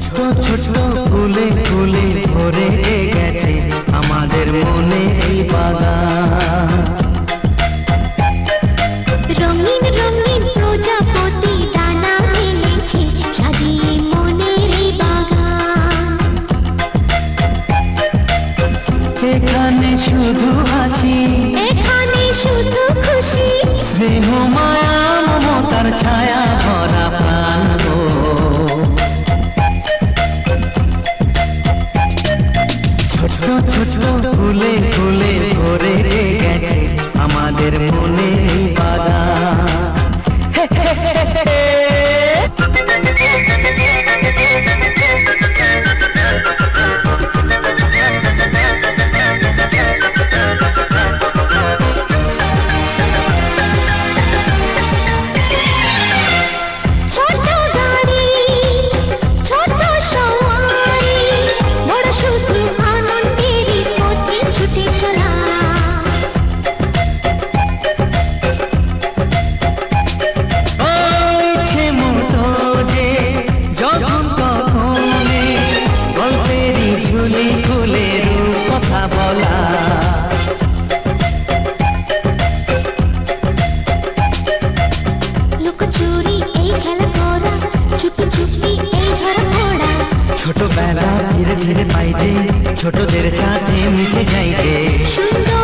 ছোট ছোট ফুলে ফুলে ভরে গেছে আমাদের মনে এই বাগান। রঙিন রঙিন প্রজাপতি ডানা মেলেছে সাজিয়ে মনের এই বাগান। এখানে শুধু হাসি, এখানে শুধু খুশি, স্নেহ মায়া মমতার ছায়া ভরা প্রাণ গো। ছোট ছোট ফুলে ফুলে ভরে গেছে আমাদের মনে এই বাগান। ছোট গাড়ি ছোট সওয়ারি, বড় শুধু আনন্দেরই পথে ছুটে চলা। ও ইচ্ছে মতো যে যখন তখনে গল্পেরই ঝুলি খুলে রূপ কথা বলা। লুকোচুরি এই খেলা করা, চুপি চুপি এই ধরা পড়া। ছোটবেলা ধীরে ধীরে পাইছে ছোটদের সাথে মিশে যাইছে। সুন্দর